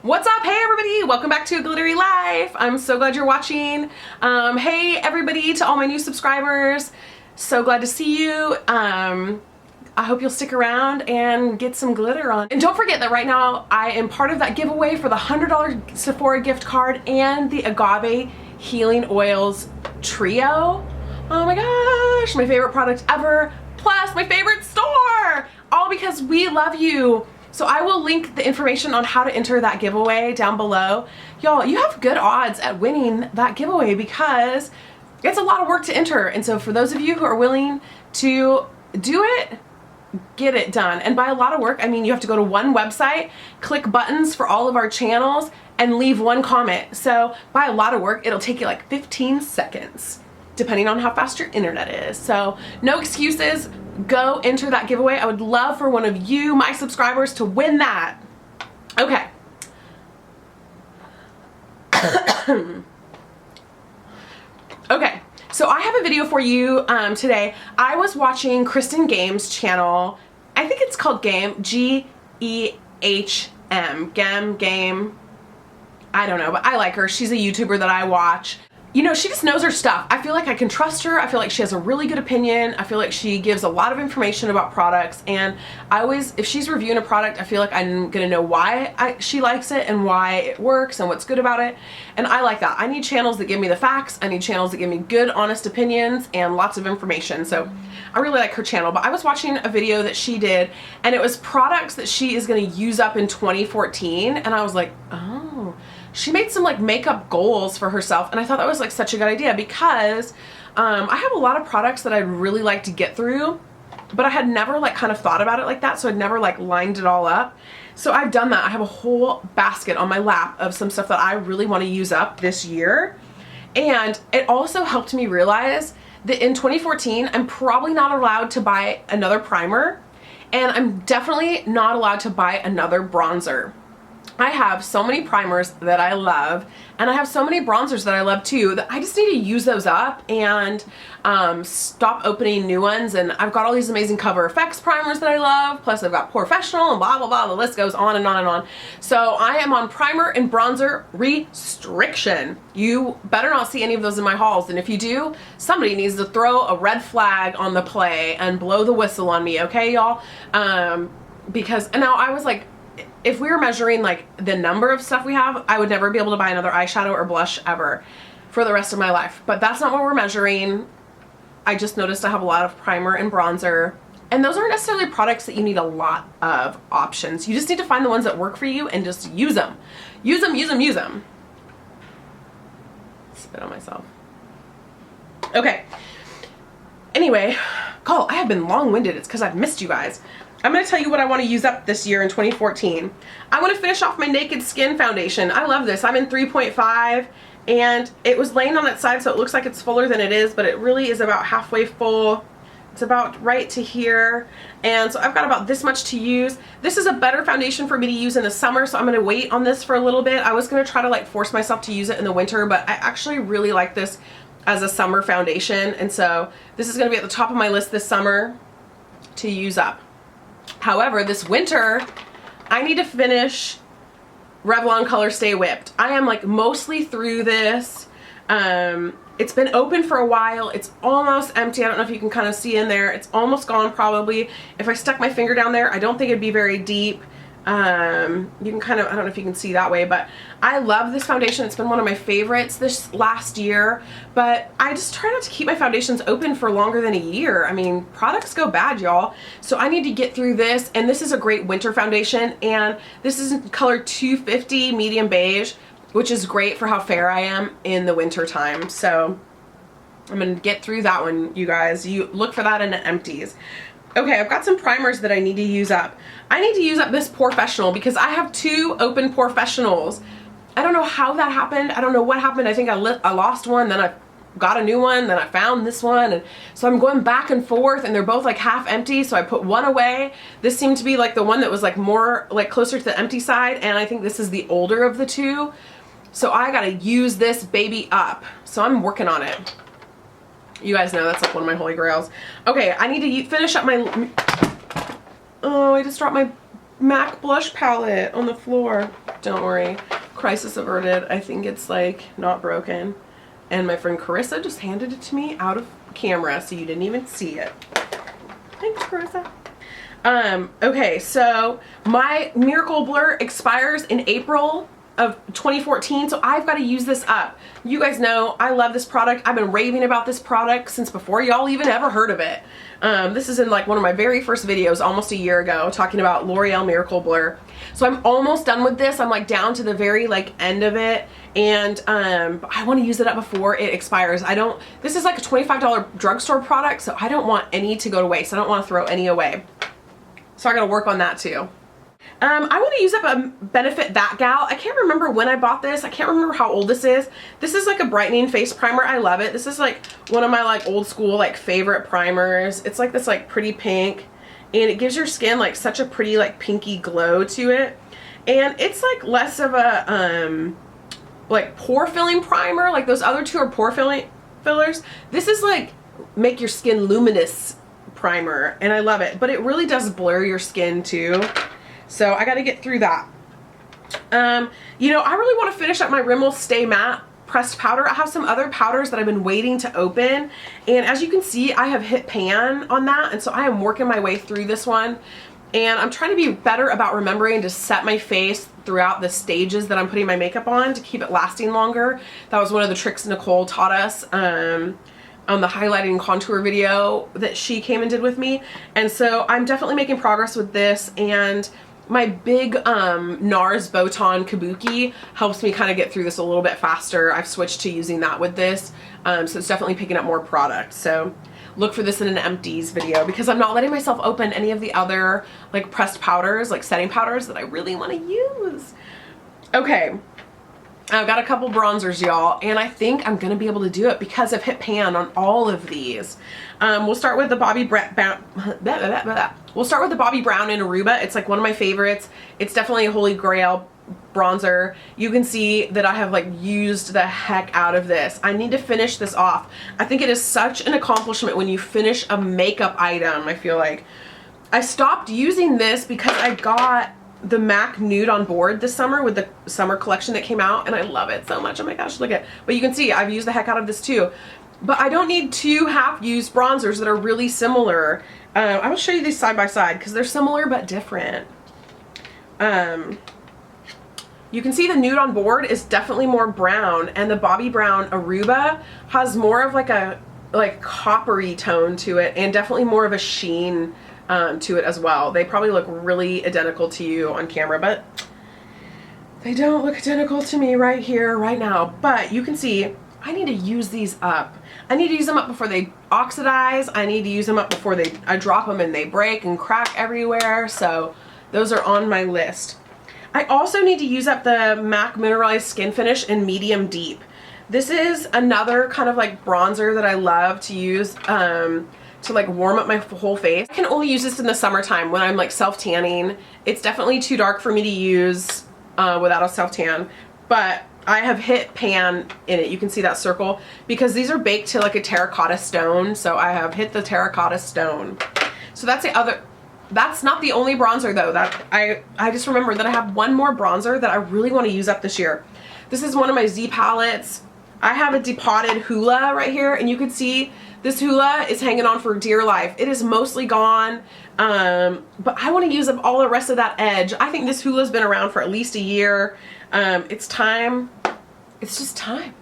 What's up? Hey everybody, welcome back to A Glittery Life. I'm so glad you're watching. Hey everybody, to all my new subscribers, so glad to see you. I hope you'll stick around and get some glitter on. And don't forget that right now I am part of that giveaway for the $100 Sephora gift card and the Agave Healing Oils Trio. Oh my gosh, my favorite product ever, plus my favorite store, all because we love you. So I will link the information on how to enter that giveaway down below. Y'all, you have good odds at winning that giveaway because it's a lot of work to enter. And so for those of you who are willing to do it, get it done. And by a lot of work, I mean you have to go to one website, click buttons for all of our channels, and leave one comment. So by a lot of work, it'll take you like 15 seconds, depending on how fast your internet is. So no excuses. Go enter that giveaway. I would love for one of you, my subscribers, to win that. Okay. Okay, so I have a video for you today. I was watching Kristen Game's channel. I think it's called Game, G-E-H-M, Game. I don't know, but I like her. She's a YouTuber that I watch. You know, she just knows her stuff. I feel like I can trust her. I feel like she has a really good opinion. I feel like she gives a lot of information about products, and I always, if she's reviewing a product, I feel like I'm gonna know why she likes it and why it works and what's good about it. And I like that. I need channels that give me the facts. I need channels that give me good, honest opinions and lots of information. So I really like her channel. But I was watching a video that she did, and it was products that she is gonna use up in 2014, and I was like, oh. She made some like makeup goals for herself, and I thought that was like such a good idea because I have a lot of products that I'd really like to get through, but I had never like kind of thought about it like that, so I'd never like lined it all up. So I've done that. I have a whole basket on my lap of some stuff that I really want to use up this year, and it also helped me realize that in 2014 I'm probably not allowed to buy another primer, and I'm definitely not allowed to buy another bronzer. I have so many primers that I love, and I have so many bronzers that I love too, that I just need to use those up and stop opening new ones. And I've got all these amazing CoverFX primers that I love, plus I've got Professional and blah blah blah, the list goes on and on and on. So I am on primer and bronzer restriction. You better not see any of those in my hauls, and if you do, somebody needs to throw a red flag on the play and blow the whistle on me, okay y'all? Because now I was like, if we were measuring like the number of stuff we have, I would never be able to buy another eyeshadow or blush ever for the rest of my life. But that's not what we're measuring. I just noticed I have a lot of primer and bronzer, and those aren't necessarily products that you need a lot of options. You just need to find the ones that work for you and just use them. Use them, use them, use them. Spit on myself. Okay. Anyway, I have been long-winded. It's because I've missed you guys. I'm going to tell you what I want to use up this year in 2014. I want to finish off my Naked Skin foundation. I love this. I'm in 3.5, and it was laying on its side so it looks like it's fuller than it is, but it really is about halfway full. It's about right to here, and so I've got about this much to use. This is a better foundation for me to use in the summer, so I'm going to wait on this for a little bit. I was going to try to like force myself to use it in the winter, but I actually really like this as a summer foundation, and so this is going to be at the top of my list this summer to use up. However, this winter, I need to finish Revlon Color Stay Whipped. I am like mostly through this. It's been open for a while. It's almost empty. I don't know if you can kind of see in there. It's almost gone probably. If I stuck my finger down there, I don't think it'd be very deep. You can kind of, I don't know if you can see that way, but I love this foundation. It's been one of my favorites this last year, but I just try not to keep my foundations open for longer than a year. I mean, products go bad, y'all. So I need to get through this, and this is a great winter foundation, and this is in color 250 medium beige, which is great for how fair I am in the winter time. So I'm gonna get through that one, you guys. You look for that in the empties. Okay, I've got some primers that I need to use up. I need to use up this Professional because I have two open Professionals. I don't know how that happened. I don't know what happened. I think I lost one, then I got a new one, then I found this one, and so I'm going back and forth, and they're both like half empty, so I put one away. This seemed to be like the one that was like more like closer to the empty side, and I think this is the older of the two. So I gotta use this baby up. So I'm working on it. You guys know that's like one of my holy grails. Okay, I need to finish up my... Oh, I just dropped my MAC blush palette on the floor. Don't worry. Crisis averted. I think it's like not broken. And my friend Carissa just handed it to me out of camera, so you didn't even see it. Thanks, Carissa. Okay, so my Miracle Blur expires in April of 2014, so I've got to use this up. You guys know I love this product. I've been raving about this product since before y'all even ever heard of it. This is in like one of my very first videos almost a year ago, talking about L'Oreal Miracle Blur. So I'm almost done with this. I'm like down to the very like end of it, and I want to use it up before it expires. This is like a $25 drugstore product, so I don't want any to go to waste. I don't want to throw any away. So I gotta work on that too. I want to use up a Benefit That Gal. I can't remember when I bought this. I can't remember how old this is. This is like a brightening face primer. I love it. This is like one of my like old school like favorite primers. It's like this like pretty pink, and it gives your skin like such a pretty like pinky glow to it. And it's like less of a like pore filling primer. Like those other two are pore fillers. This is like make your skin luminous primer, and I love it, but it really does blur your skin too, so I got to get through that. You know, I really want to finish up my Rimmel Stay Matte pressed powder. I have some other powders that I've been waiting to open, and as you can see, I have hit pan on that, and so I am working my way through this one, and I'm trying to be better about remembering to set my face throughout the stages that I'm putting my makeup on to keep it lasting longer. That was one of the tricks Nicole taught us on the highlighting and contour video that she came and did with me. And so I'm definitely making progress with this, and my big NARS Botan Kabuki helps me kind of get through this a little bit faster. I've switched to using that with this, so it's definitely picking up more product. So look for this in an empties video, because I'm not letting myself open any of the other like pressed powders, like setting powders that I really want to use. Okay, I've got a couple bronzers, y'all, and I think I'm gonna be able to do it because I've hit pan on all of these. We'll start with the Bobbi Brown in Aruba. It's like one of my favorites. It's definitely a holy grail bronzer. You can see that I have like used the heck out of this. I need to finish this off. I think it is such an accomplishment when you finish a makeup item. I feel like I stopped using this because I got the MAC Nude on Board this summer with the summer collection that came out, and I love it so much. Oh my gosh, look at it. But you can see I've used the heck out of this too. But I don't need two half-used bronzers that are really similar. I will show you these side by side because they're similar but different. You can see the Nude on Board is definitely more brown, and the Bobbi Brown Aruba has more of like a coppery tone to it, and definitely more of a sheen to it as well. They probably look really identical to you on camera, but they don't look identical to me right here, right now. But you can see I need to use these up. I need to use them up before they oxidize. I need to use them up before I drop them and they break and crack everywhere. So those are on my list. I also need to use up the MAC Mineralized Skin Finish in Medium Deep. This is another kind of like bronzer that I love to use to like warm up my whole face. I can only use this in the summertime when I'm like self-tanning. It's definitely too dark for me to use without a self-tan, but I have hit pan in it. You can see that circle because these are baked to like a terracotta stone, so I have hit the terracotta stone. So that's the other. That's not the only bronzer though. That I just remembered that I have one more bronzer that I really want to use up this year. This is one of my Z palettes. I have a depotted Hoola right here, and you can see this Hoola is hanging on for dear life. It is mostly gone, but I want to use up all the rest of that edge. I think this Hoola's been around for at least a year. It's time. It's just time.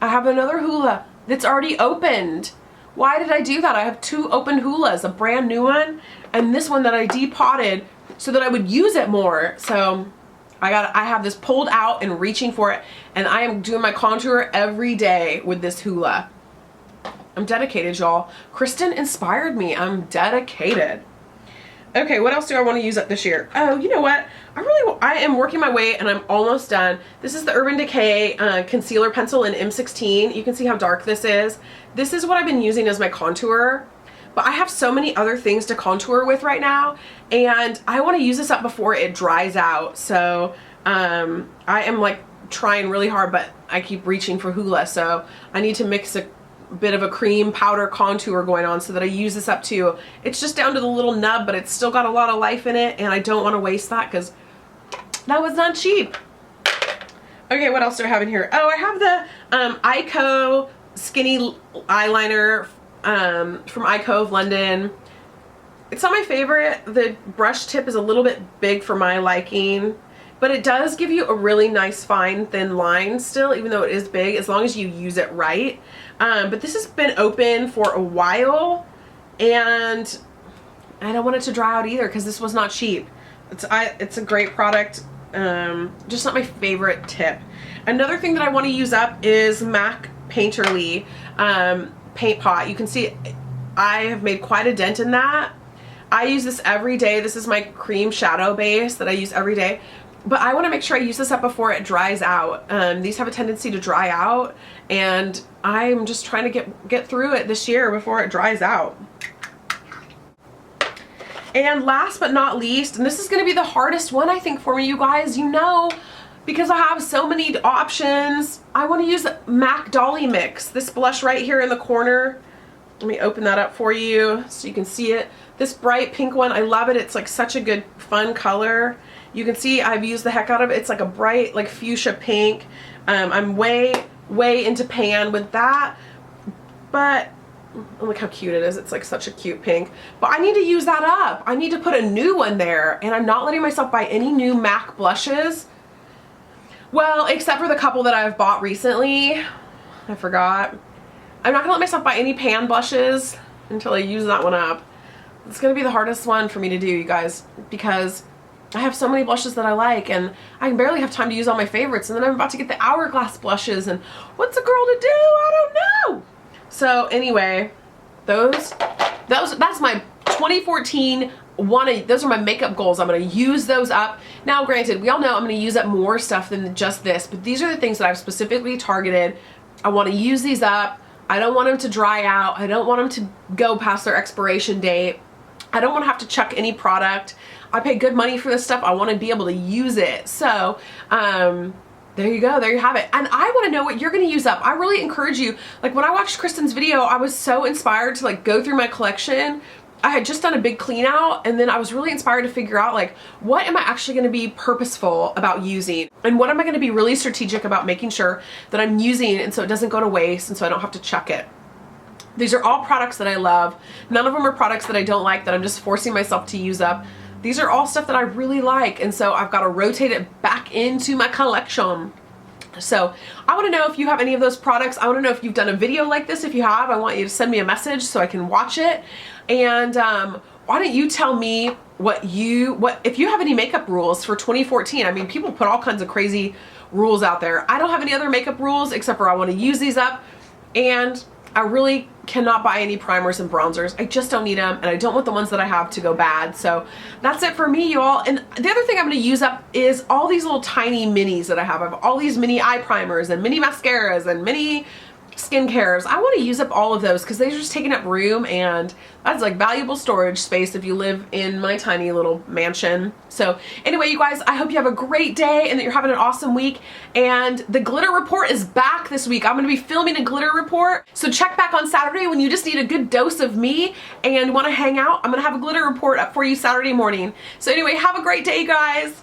I have another Hoola that's already opened. Why did I do that? I have two open Hoolas, a brand new one and this one that I depotted so that I would use it more. So I have this pulled out and reaching for it, and I am doing my contour every day with this Hoola. I'm dedicated, y'all. Kristen inspired me. I'm dedicated. Okay, what else do I want to use up this year? Oh, you know what? I am working my way, and I'm almost done. This is the Urban Decay concealer pencil in M16. You can see how dark this is. This is what I've been using as my contour, but I have so many other things to contour with right now, and I want to use this up before it dries out. So I am like trying really hard, but I keep reaching for Hoola, so I need to mix a bit of a cream powder contour going on so that I use this up too. It's just down to the little nub, but it's still got a lot of life in it, and I don't want to waste that because that was not cheap. Okay, what else do I have in here? Oh, I have the Ico skinny eyeliner from Ico of London. It's not my favorite. The brush tip is a little bit big for my liking, but it does give you a really nice fine thin line still, even though it is big, as long as you use it right. But this has been open for a while, and I don't want it to dry out either because this was not cheap. It's a great product, just not my favorite tip. Another thing that I want to use up is MAC Painterly paint pot. You can see I have made quite a dent in that. I use this every day. This is my cream shadow base that I use every day. But I want to make sure I use this up before it dries out. These have a tendency to dry out, and I'm just trying to get through it this year before it dries out. And last but not least, and this is going to be the hardest one I think for me, you guys, you know, because I have so many options, I want to use MAC Dolly Mix. This blush right here in the corner. Let me open that up for you so you can see it. This bright pink one, I love it. It's like such a good fun color. You can see I've used the heck out of it. It's like a bright like fuchsia pink. I'm way into pan with that, but look how cute it is. It's like such a cute pink, but I need to use that up. I need to put a new one there, and I'm not letting myself buy any new MAC blushes. Well, except for the couple that I've bought recently. I forgot. I'm not gonna let myself buy any pan blushes until I use that one up. It's gonna be the hardest one for me to do, you guys, because I have so many blushes that I like, and I can barely have time to use all my favorites, and then I'm about to get the Hourglass blushes, and what's a girl to do? I don't know. So anyway, that's my 2014 those are my makeup goals. I'm going to use those up. Now granted, we all know I'm going to use up more stuff than just this, but these are the things that I've specifically targeted. I want to use these up. I don't want them to dry out. I don't want them to go past their expiration date. I don't want to have to chuck any product. I pay good money for this stuff. I want to be able to use it. So there you go. There you have it. And I want to know what you're going to use up. I really encourage you. Like when I watched Kristen's video, I was so inspired to like go through my collection. I had just done a big clean out, and then I was really inspired to figure out like, what am I actually going to be purposeful about using, and what am I going to be really strategic about making sure that I'm using, and so it doesn't go to waste, and so I don't have to chuck it. These are all products that I love. None of them are products that I don't like, that I'm just forcing myself to use up. These are all stuff that I really like, and so I've got to rotate it back into my collection. So I want to know if you have any of those products. I want to know if you've done a video like this. If you have, I want you to send me a message so I can watch it. And why don't you tell me if you have any makeup rules for 2014. I mean, people put all kinds of crazy rules out there. I don't have any other makeup rules except for I want to use these up, and I really cannot buy any primers and bronzers. I just don't need them, and I don't want the ones that I have to go bad. So that's it for me, y'all. And the other thing I'm going to use up is all these little tiny minis that I have. I have all these mini eye primers and mini mascaras and mini skincares. I want to use up all of those because they're just taking up room, and that's like valuable storage space if you live in my tiny little mansion. So anyway, you guys, I hope you have a great day and that you're having an awesome week. And the glitter report is back this week. I'm going to be filming a glitter report, so check back on Saturday when you just need a good dose of me and want to hang out. I'm going to have a glitter report up for you Saturday morning. So anyway, have a great day, guys.